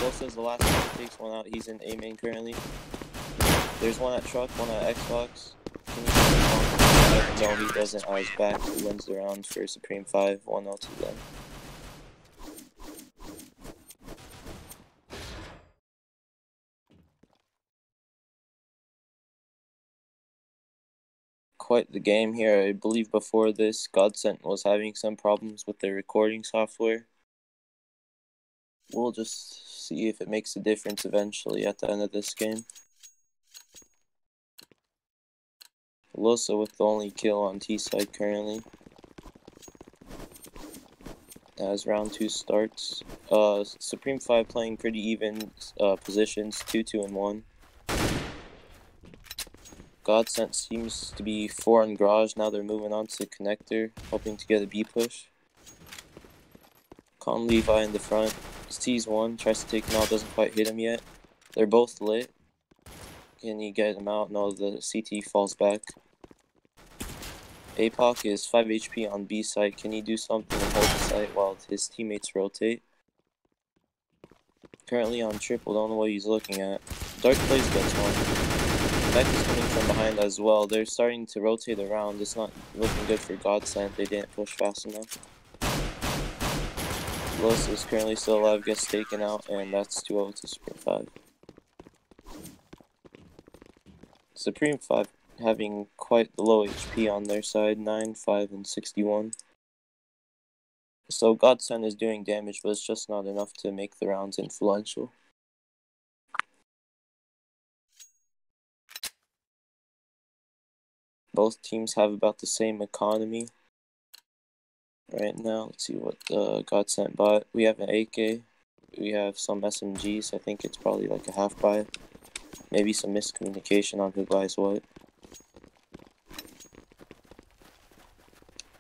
Losa's the last one. Takes one out. He's in A main currently. There's one at truck, one at Xbox. Can you take No, he doesn't. I was back. He wins the round for Supreme 5. 1-0 to them. Quite the game here. I believe before this, Godsent was having some problems with their recording software. We'll just see if it makes a difference eventually at the end of this game. Losa with the only kill on T side currently. As round 2 starts. Supreme 5 playing pretty even positions, 2-2 and 1. Godsent seems to be 4 on garage. Now they're moving on to connector, hoping to get a B push. Con Levi in the front. Sees one, tries to take him out, doesn't quite hit him yet. They're both lit. Can he get him out? No, the CT falls back. APOC is 5 HP on B site. Can he do something and hold the site while his teammates rotate? Currently on triple, don't know what he's looking at. Dark Plays gets one. Beck is coming from behind as well. They're starting to rotate around. It's not looking good for Godsent. They didn't push fast enough. Los is currently still alive, gets taken out, and that's 2-0 to Supreme 5. Supreme 5 having quite the low HP on their side, 9, 5, and 61. So Godsent is doing damage, but it's just not enough to make the rounds influential. Both teams have about the same economy right now. Let's see what Godsent bought. We have an AK. We have some SMGs. I think it's probably like a half buy. Maybe some miscommunication on who buys what.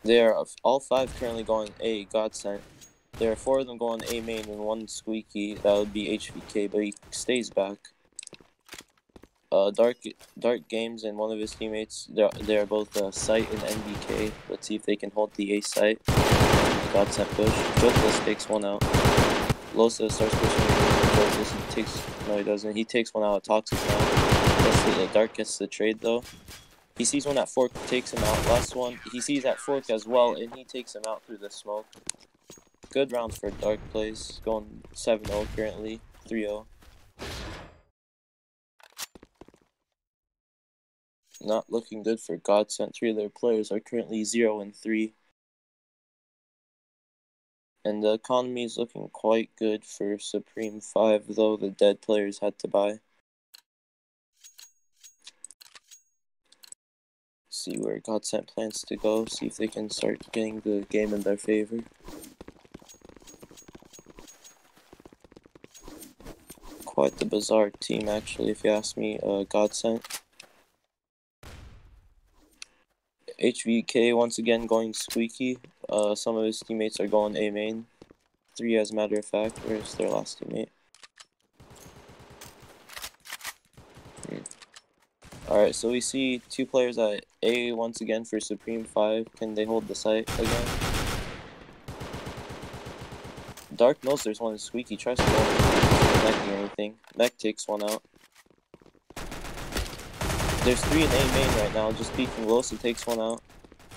They are all 5 currently going A, Godsent. There are 4 of them going A main and 1 squeaky. That would be HVK, but he stays back. Dark Games and one of his teammates, they're both Site and NBK. Let's see if they can hold the A site. Godsent push. Jokeless takes one out. Losa starts pushing. Jokeless no, he doesn't. He takes one out at Toxic now. Dark gets the trade though. He sees one at Fork, takes him out. Last one, he sees at Fork as well, and he takes him out through the smoke. Good round for Dark Plays. Going 7-0 currently. 3-0. Not looking good for Godsent. 3 of their players are currently 0 and 3. And the economy is looking quite good for Supreme 5, though the dead players had to buy. See where Godsent plans to go. See if they can start getting the game in their favor. Quite the bizarre team, actually, if you ask me. Godsent. HVK once again going squeaky. Some of his teammates are going A main. 3 as a matter of fact. Where's their last teammate? Alright, so we see 2 players at A once again for Supreme 5. Can they hold the site again? Dark knows there's one in squeaky. Tries to go Mech or anything. Mech takes one out. There's 3 in A main right now, just peeking low, so takes one out.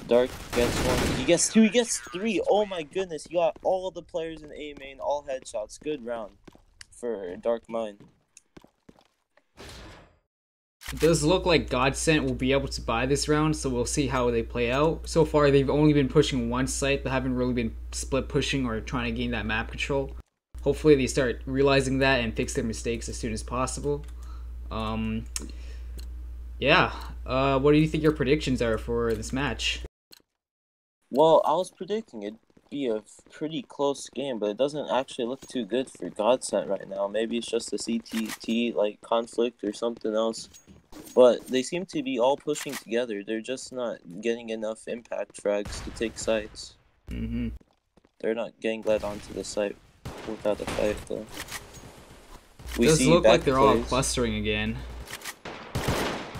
Dark gets one. He gets 2, he gets 3. Oh my goodness, he got all the players in A main, all headshots. Good round for Dark Mind. It does look like Godsent will be able to buy this round, so we'll see how they play out. So far, they've only been pushing one site. They haven't really been split pushing or trying to gain that map control. Hopefully, they start realizing that and fix their mistakes as soon as possible. Yeah. What do you think your predictions are for this match? Well, I was predicting it'd be a pretty close game, but it doesn't actually look too good for Godsent right now. Maybe it's just a CTT like conflict or something else. But they seem to be all pushing together. They're just not getting enough impact frags to take sites. They're not getting led onto the site without a fight, though. It does look like they're all clustering again.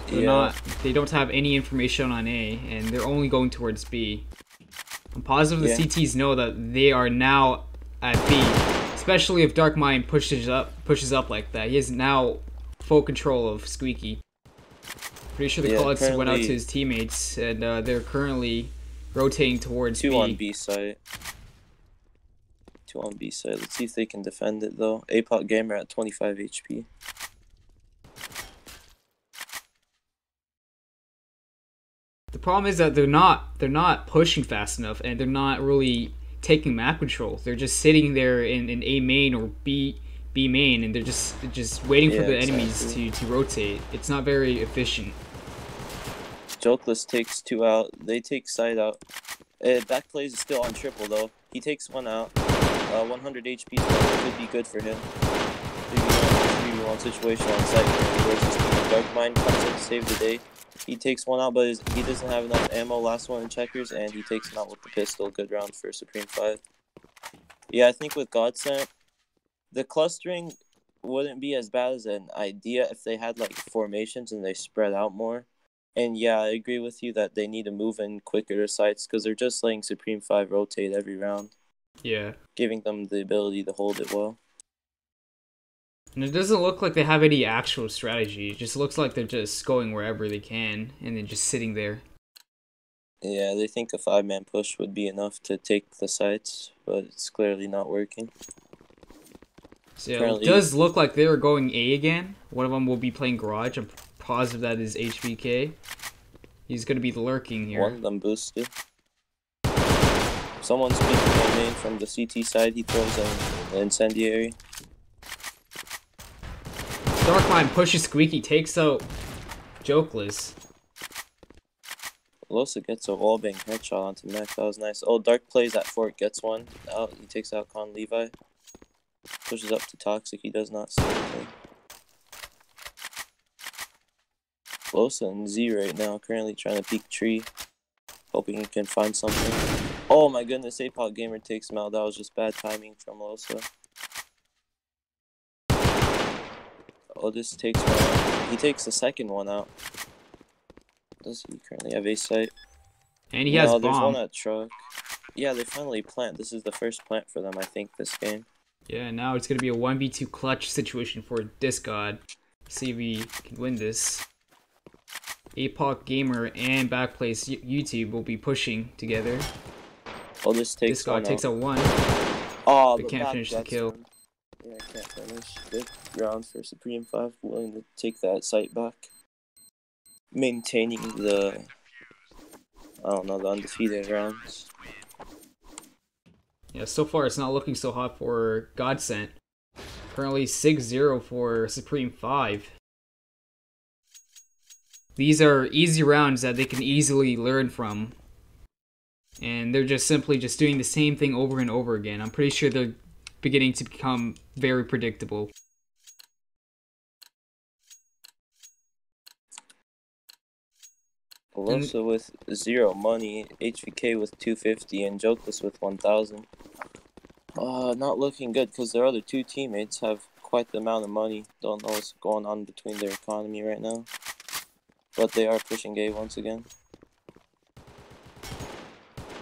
They don't have any information on A, and they're only going towards B. I'm positive the CTs know that they are now at B, Especially if Dark Mind pushes up like that. He has now full control of Squeaky. Pretty sure the Godsent went out to his teammates, and they're currently rotating towards two B. on B site. 2 on B side. Let's see if they can defend it though. APOC Gamer at 25 HP. The problem is that they're not pushing fast enough, and they're not really taking map control. They're just sitting there in A main or B main, and they're just waiting for the enemies to rotate. It's not very efficient. Jokeless takes 2 out. They take side out. Back plays is still on triple though. He takes 1 out. 100 HP could be good for him. 3v1 situation on site. Dark Mind comes in to save the day. He takes 1 out, but he doesn't have enough ammo. Last one in checkers, and he takes him out with the pistol. Good round for Supreme 5. Yeah, I think with Godsent, the clustering wouldn't be as bad as an idea if they had like formations and they spread out more. And yeah, I agree with you that they need to move in quicker to sites because they're just letting Supreme 5 rotate every round. Yeah. Giving them the ability to hold it well. And it doesn't look like they have any actual strategy. It just looks like they're just going wherever they can and then just sitting there. Yeah, they think a 5-man push would be enough to take the sites, but it's clearly not working. So yeah, it does look like they're going A again. One of them will be playing Garage. I'm positive that is HBK. He's going to be lurking here. One of them boosted. Someone's peeking at main from the CT side. He throws an incendiary. Darkline pushes Squeaky, takes out Jokeless. Losa gets a wallbang headshot onto Mech. That was nice. Oh, Dark plays at Fort, gets one out. He takes out Con Levi. Pushes up to Toxic. He does not see anything. Losa and Z right now, currently trying to peek tree. Hoping he can find something. Oh my goodness, APOC Gamer takes him out. That was just bad timing from Losa. Oh, this takes one out. He takes the second one out. Does he currently have a site? And he has bomb. There's one at truck. Yeah, they finally plant. This is the first plant for them, I think, this game. Yeah, now it's going to be a 1v2 clutch situation for Discod. See if we can win this. APOC Gamer and Backplace YouTube will be pushing together. Oh, this takes Discod takes out one. Oh, but can't finish the kill. One. Yeah, can't finish. Good round for Supreme 5, willing to take that site back. Maintaining the, I don't know, the undefeated rounds. Yeah, so far it's not looking so hot for Godsent. Currently 6-0 for Supreme 5. These are easy rounds that they can easily learn from. And they're just simply doing the same thing over and over again. I'm pretty sure they're beginning to become very predictable. Alosa with 0 money, HVK with 250, and Jokeless with 1,000. Not looking good because their other 2 teammates have quite the amount of money. Don't know what's going on between their economy right now. But they are pushing A once again.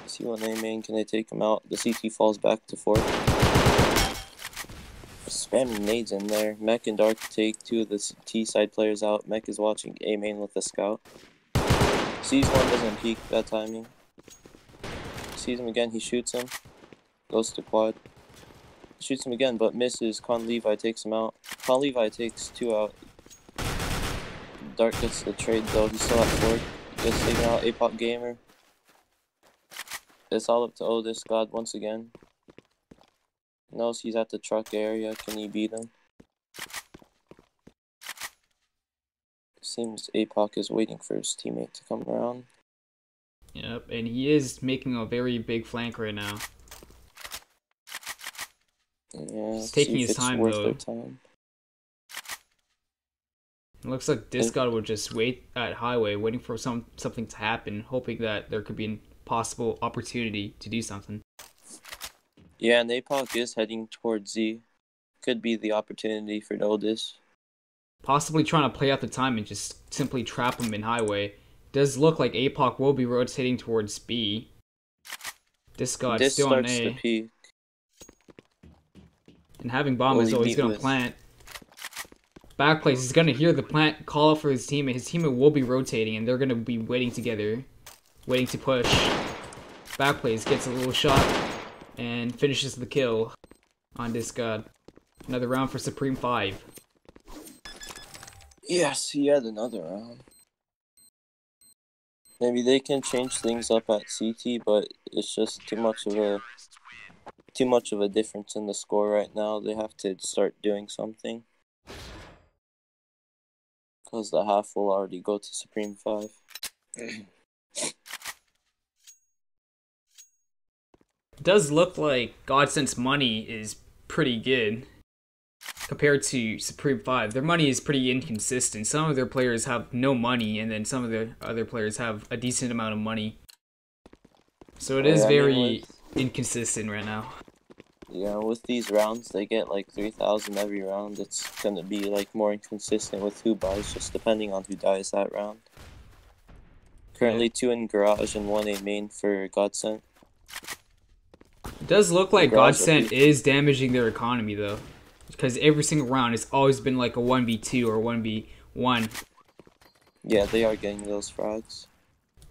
See what they main, can they take him out? The CT falls back to 4. Spamming nades in there. Mech and Dark take 2 of the T side players out. Mech is watching A main with the scout. Sees one, doesn't peek, bad timing. Sees him again, he shoots him. Goes to quad. Shoots him again, but misses. Con Levi takes him out. Con Levi takes 2 out. Dark gets the trade though, he's still at 4. Gets taken out, APOC Gamer. It's all up to Otis God once again. Knows he's at the truck area, can he beat him? Seems APOC is waiting for his teammate to come around. Yep, and he is making a very big flank right now. Yeah, he's taking his time though. It looks like Discod will just wait at highway, waiting for something to happen, hoping that there could be a possible opportunity to do something. Yeah, and APOC is heading towards Z. Could be the opportunity for Otis. Possibly trying to play out the time and just simply trap him in highway. Does look like APOC will be rotating towards B. Discod still on A. To peek. And having bomb Will is he always meet gonna with? plant. Backplace is gonna hear the plant call out for his teammate. His teammate will be rotating, and they're gonna be waiting together, waiting to push. Backplace gets a little shot and finishes the kill on this god. Another round for Supreme 5. Yes, he had another round. Maybe they can change things up at CT, but it's just too much of a difference in the score right now. They have to start doing something. Because the half will already go to Supreme 5. It does look like Godsent's money is pretty good compared to Supreme 5. Their money is pretty inconsistent. Some of their players have no money, and then some of their other players have a decent amount of money. So it is very inconsistent right now. Yeah, with these rounds, they get like 3,000 every round. It's gonna be like more inconsistent with who buys, just depending on who dies that round. Currently, 2 in garage and 1 a main for Godsent. It does look like Godsent is damaging their economy though, because every single round it's always been like a 1v2 or 1v1. Yeah, they are getting those frags.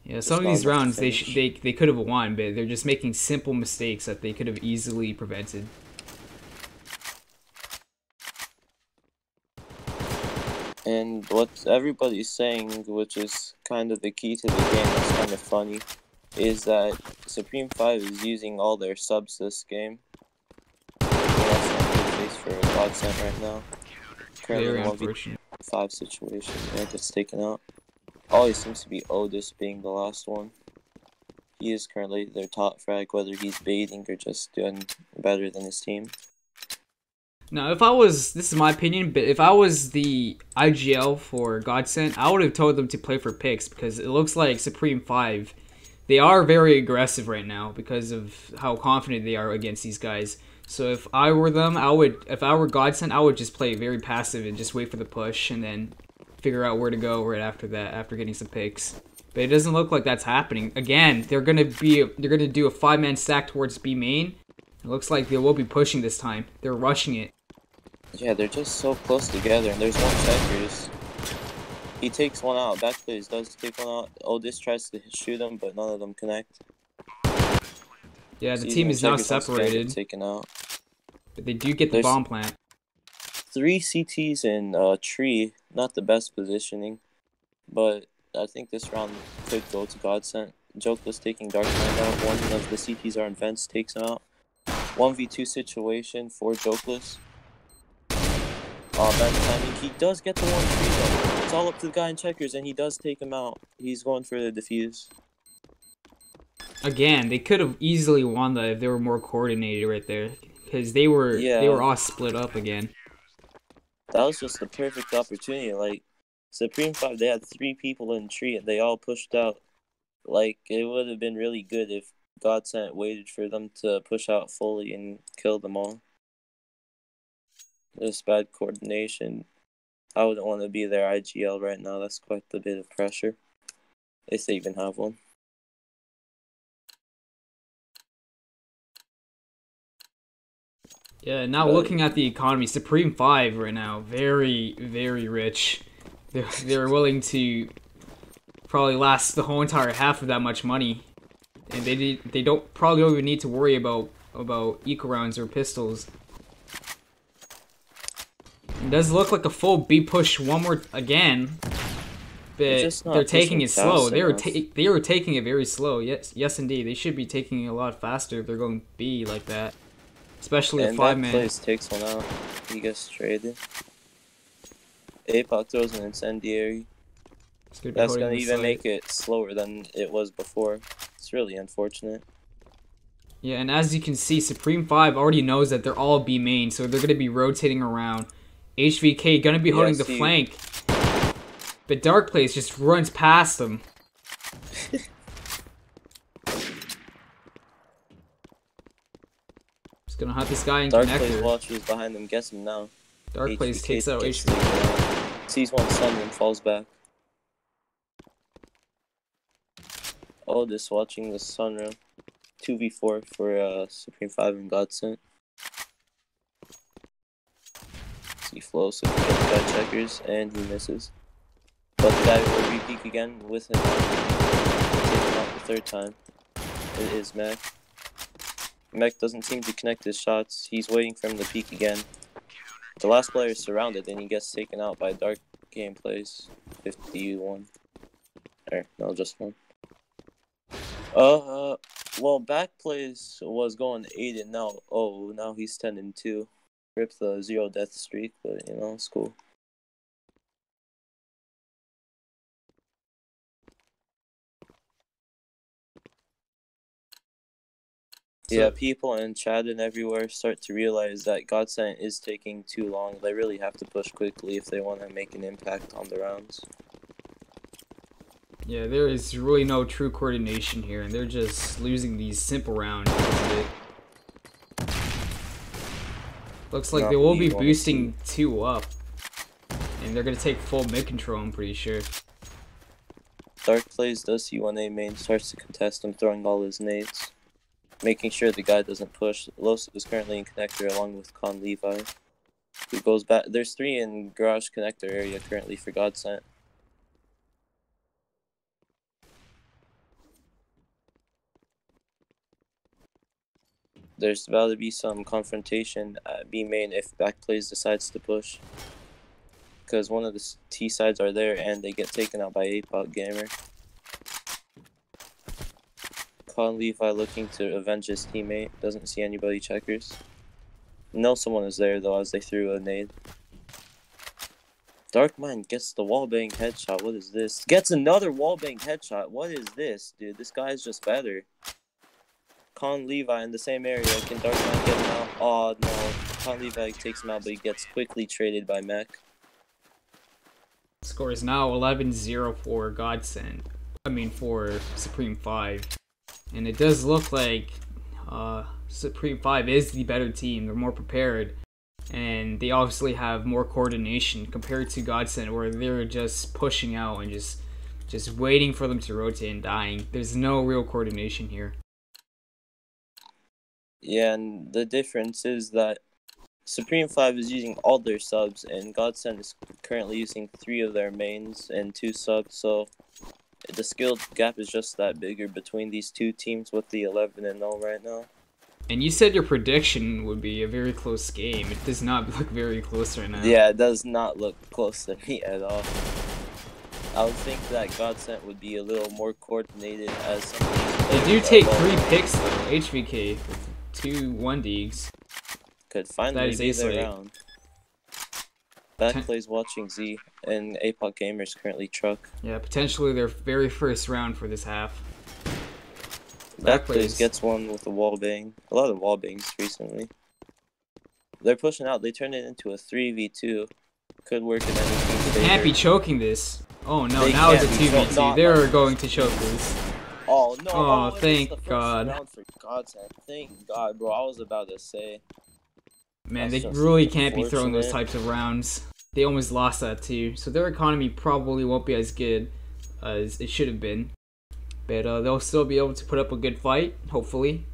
Yeah, some of these rounds they could have won, but they're just making simple mistakes that they could have easily prevented. And what everybody's saying, which is kind of the key to the game, that's kind of funny, is that Supreme 5 is using all their subs this game. That's not a good case for Godsent right now. Currently in a 1v5 situation, yeah, gets taken out. Always seems to be Otis being the last one. He is currently their top frag, whether he's baiting or just doing better than his team. Now, this is my opinion, but if I was the IGL for Godsent, I would have told them to play for picks, because it looks like Supreme 5, they are very aggressive right now because of how confident they are against these guys. So if I were them, if I were Godsent, I would just play very passive and just wait for the push and then figure out where to go right after that, after getting some picks. But it doesn't look like that's happening. Again, they're gonna do a 5-man stack towards B main. It looks like they will be pushing this time. They're rushing it. Yeah, they're just so close together, and there's one checkers. He takes one out. Backplace does take one out. Otis tries to shoot him, but none of them connect. Yeah, the team is now separated. Taken out. But they do get the bomb plant. 3 CTs in tree. Not the best positioning, but I think this round could go to Godsent. Jokeless taking Dark Knight out. One of the CTs are in vents, takes him out. 1v2 situation for Jokeless. Bad timing. He does get the 1-3 though. It's all up to the guy in checkers, and he does take him out. He's going for the defuse. Again, they could have easily won that if they were more coordinated right there, because they were all split up again. That was just the perfect opportunity. Like, Supreme 5, they had 3 people in tree, and they all pushed out. Like, it would have been really good if Godsent waited for them to push out fully and kill them all. This bad coordination. I wouldn't want to be their IGL right now. That's quite a bit of pressure, if they even have one. Yeah, now looking at the economy, Supreme 5 right now, very, very rich. They're willing to probably last the whole entire half of that much money, and they don't probably don't even need to worry about eco rounds or pistols. It does look like a full B push one more again, but they're taking it slow. They were taking it very slow. Yes, indeed. They should be taking it a lot faster if they're going B like that. Especially a 5-man. Backplace takes one out. He gets traded. APOC throws an incendiary. That's gonna even make it slower than it was before. It's really unfortunate. Yeah, and as you can see, Supreme 5 already knows that they're all B main, so they're gonna be rotating around. HVK gonna be holding the flank, but Darkplace just runs past them. Just gonna hunt this guy in connector. Darkplace watches behind them, gets him now. Darkplace takes out HVK. Sees one sun and falls back. Otis watching the sunroom. 2v4 for Supreme 5 and Godsent. flow so he can get the guy checkers, and he misses. But the guy will re-peek again with him on. Take him out the third time. It is Mech. Mech doesn't seem to connect his shots. He's waiting for him to peek again. The last player is surrounded and he gets taken out by Dark Gameplays. 51. Or, no, just one. Well, Backplays was going 8 and now he's 10 and 2. Rip the 0 death streak, but you know, it's cool. Yeah, people in chat and everywhere start to realize that Godsent is taking too long. They really have to push quickly if they want to make an impact on the rounds. Yeah, there is really no true coordination here, and they're just losing these simple rounds. Looks like they will be boosting 2 up, and they're going to take full mid control, I'm pretty sure. Dark Plays does see 1A main, starts to contest him, throwing all his nades, making sure the guy doesn't push. Los is currently in connector along with Con Levi, who goes back. There's 3 in garage connector area currently for Godsent. There's about to be some confrontation at B main if Backplays decides to push. Because one of the T sides are there and they get taken out by APOC Gamer. Con Levi looking to avenge his teammate. Doesn't see anybody checkers. No, someone is there though as they threw a nade. Darkmind gets the wallbang headshot. What is this? Gets another wallbang headshot. What is this, dude? This guy is just better. Con Levi in the same area. Can Darkmind get him out? Oh no. Con Levi takes him out, but he gets quickly traded by Mech. Score is now 11-0 for Godsent. For Supreme 5. And it does look like Supreme 5 is the better team. They're more prepared. And they obviously have more coordination compared to Godsent, where they're just pushing out and just waiting for them to rotate and dying. There's no real coordination here. Yeah, and the difference is that Supreme 5 is using all their subs, and Godsent is currently using 3 of their mains and 2 subs, so the skill gap is just that bigger between these two teams with the 11-0 right now. And you said your prediction would be a very close game. It does not look very close right now. Yeah, it does not look close to me at all. I would think that Godsent would be a little more coordinated as some of these They do take 3 picks though, HVK, with 2 1-digs. Could finally be their round. Backplays watching Z, and APOC Gamers currently truck. Yeah, potentially their very first round for this half. Backplays gets one with a wallbang. A lot of wallbangs recently. They're pushing out. They turn it into a 3v2. Could work in any team's favor. Can't be choking this. Oh no, now it's a 2v2. They're going to choke this. Oh no! Oh, thank God. Round for Godsent. Thank God, bro. I was about to say. Man, they really can't be throwing those types of rounds. They almost lost that too, so their economy probably won't be as good as it should have been. But they'll still be able to put up a good fight, hopefully.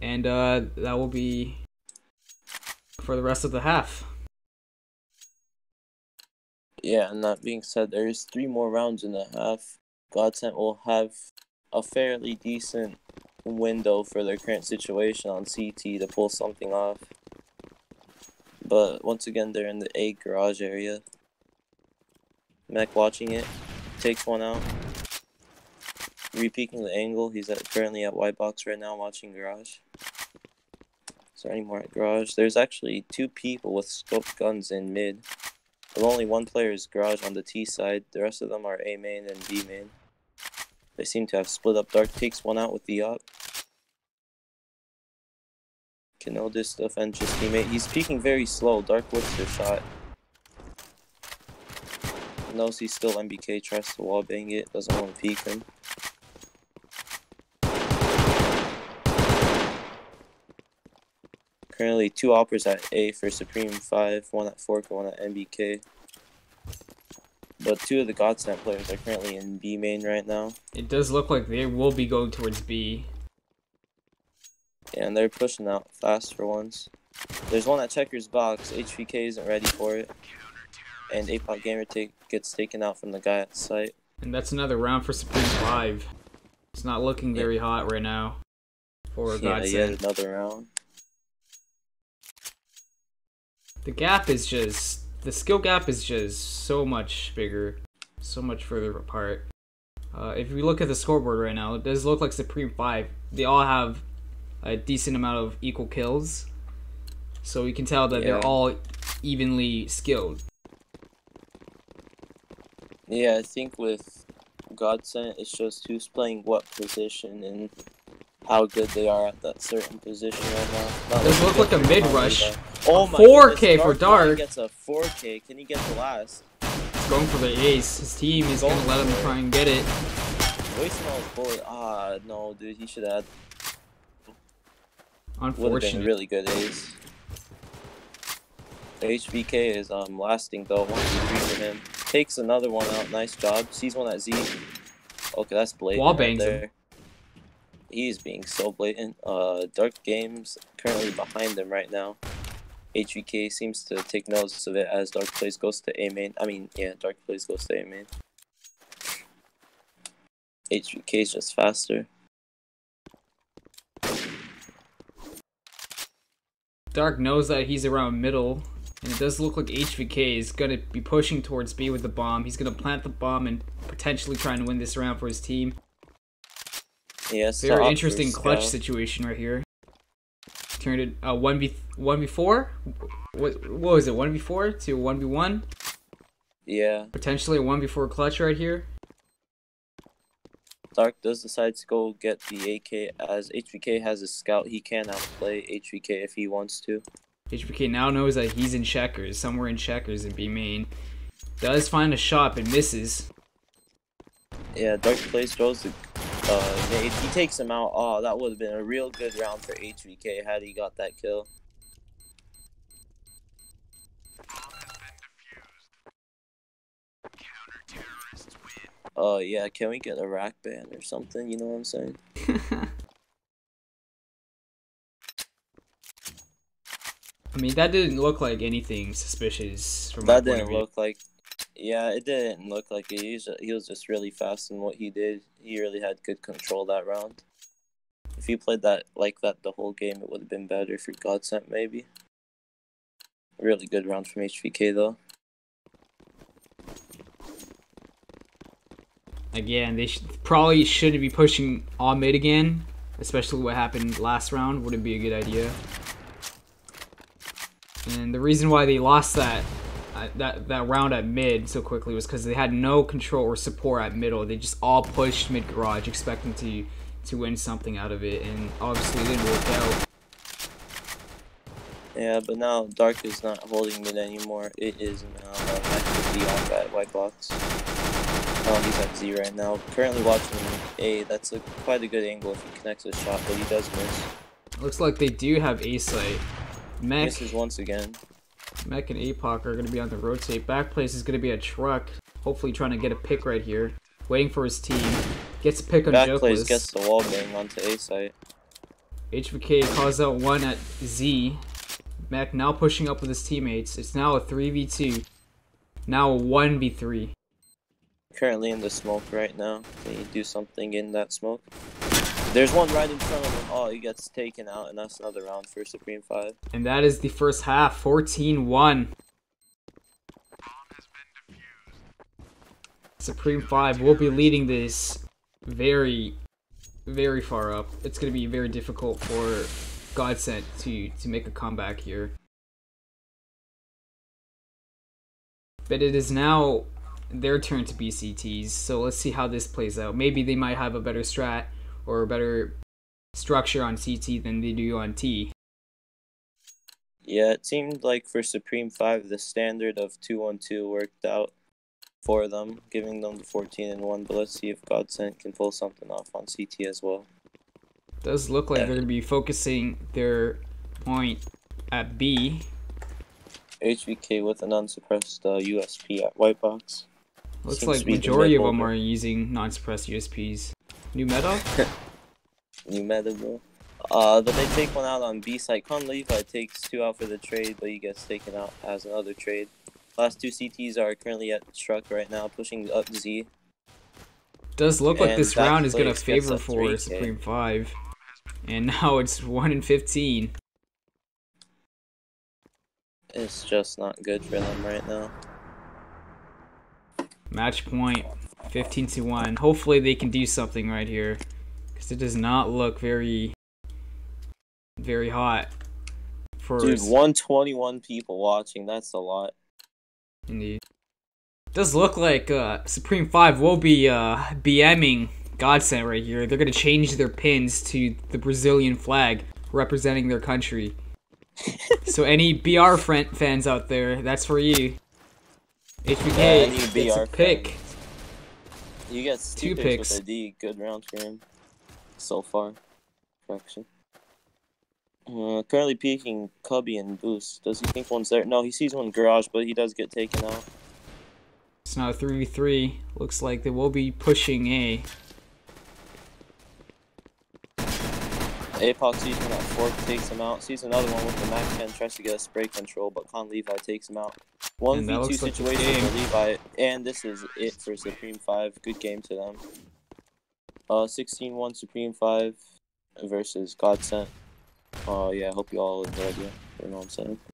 And that will be for the rest of the half. Yeah, and that being said, there's 3 more rounds in the half. Godsent will have a fairly decent window for their current situation on CT to pull something off. But once again, they're in the A garage area. Mech watching it, takes one out. Repeaking the angle, he's currently at Y box right now watching garage. Is there any more at garage? There's actually 2 people with scoped guns in mid. But only 1 player is garage on the T side. The rest of them are A main and B main. They seem to have split up. Dark takes one out with the op. Canodis defends his teammate. He's peeking very slow. Dark whips their shot. Knows he's still MBK, tries to wallbang it, doesn't want to peek him. Currently 2 oppers at A for Supreme 5, 1 at Fork and 1 at MBK. But 2 of the Godsent players are currently in B main right now. It does look like they will be going towards B. Yeah, and they're pushing out fast for once. There's one at Checkers box. HVK isn't ready for it. And APOC Gamer gets taken out from the guy at site. And that's another round for Supreme 5. It's not looking very hot right now for Godsent. Yeah, yet another round. The gap is just... The skill gap is just so much bigger. So much further apart. If we look at the scoreboard right now, it does look like Supreme 5. They all have a decent amount of equal kills. So we can tell that they're all evenly skilled. Yeah, I think with Godsent, it's just who's playing what position and how good they are at that certain position right now. Does look like a mid rush. Oh my 4K goodness, for Dark. Gets a 4K. Can he get the last? He's going for the ace. His team is going to let him try and get it. Wasting all his bullet. Ah, no, dude. He should have had. Unfortunate. Would have been a really good ace. HVK is lasting though. 1v3 for him. Takes another one out. Nice job. Sees one at Z. Okay, that's blatant. Wall bangs right there. him. He's being so blatant. Dark Games currently behind them right now. HVK seems to take notice of it as Dark Plays goes to A main. I mean, yeah, Dark Plays goes to A main. HVK is just faster. Dark knows that he's around middle, and it does look like HVK is going to be pushing towards B with the bomb. He's going to plant the bomb and potentially try and win this round for his team. Yes, very interesting clutch situation right here. Turned it 1v4. What was it? 1v4 to 1v1. Yeah. Potentially a 1v4 clutch right here. Dark does decide to go get the AK as HVK has a scout. He can outplay HVK if he wants to. HVK now knows that he's in checkers, somewhere in checkers in B main. Does find a shot but misses. Yeah, Dark Plays throws the nade. He takes him out. Oh, that would have been a real good round for HVK had he got that kill. Oh yeah, can we get a rack ban or something? You know what I'm saying? I mean, that didn't look like anything suspicious from that didn't look like. Yeah, it didn't look like it. He was just really fast in what he did. He really had good control that round. If he played that like that the whole game, it would have been better for Godsent maybe. Really good round from HVK though. Again, they probably shouldn't be pushing all mid again, especially what happened last round. Wouldn't be a good idea. And the reason why they lost that round at mid so quickly was because they had no control or support at middle. They just all pushed mid garage, expecting to win something out of it, and obviously it didn't work out. Yeah, but now Dark is not holding mid anymore. It is now actively on that white box. Oh, he's at Z right now. Currently watching A. That's quite a good angle if he connects his shot, but he does miss. Looks like they do have A site. Mech misses once again. Mech and APOC are going to be on the rotate. Back place is going to be a truck. Hopefully trying to get a pick right here. Waiting for his team. Gets a pick on Back Jokeless. plays gets the wall bang onto A site. HVK calls out one at Z. Mech now pushing up with his teammates. It's now a 3v2. Now a 1v3. Currently in the smoke right now. Can you do something in that smoke? There's one right in front of him. Oh, he gets taken out, and that's another round for Supreme 5. And that is the first half. 14-1. Supreme 5 will be leading this very, very far up. It's going to be very difficult for Godsent to make a comeback here. But it is now their turn to be CTs, so let's see how this plays out. Maybe they might have a better strat or a better structure on CT than they do on T. Yeah, it seemed like for Supreme 5, the standard of 2-1-2 worked out for them, giving them the 14-1, but let's see if Godsent can pull something off on CT as well. Does look like they're going to be focusing their point at B. HVK with an unsuppressed USP at white box. Looks Seems like majority of them are using non-suppressed USPs. New meta? New meta, bro. Then they take one out on B site. Con Levi takes 2 out for the trade, but he gets taken out as another trade. Last 2 CTs are currently at truck right now, pushing up Z. Does look like And this round is gonna Place gets favor a for 3K. Supreme 5. And now it's 1 in 15. It's just not good for them right now. Match point 15-1. Hopefully they can do something right here, because it does not look very hot for Dude, 121 people watching. That's a lot. Indeed. Does look like Supreme 5 will be BMing Godsent right here. They're gonna change their pins to the Brazilian flag representing their country. So any BR fans out there, that's for you. HBK gets a pick. Fans. You get 2 picks with a D. Good round for him so far. Correction. Currently peeking Cubby and Boost. Does he think one's there? No, he sees one garage, but he does get taken out. It's now 3v3. Looks like they will be pushing A. Apoc sees one at Fork, takes him out. Sees another one with the Mac 10, tries to get a spray control, but Con Levi takes him out. 1v2 situation for Levi, and this is it for Supreme 5. Good game to them. 16-1 Supreme 5 versus Godsent. Yeah, I hope you all enjoyed it. You know what I'm saying?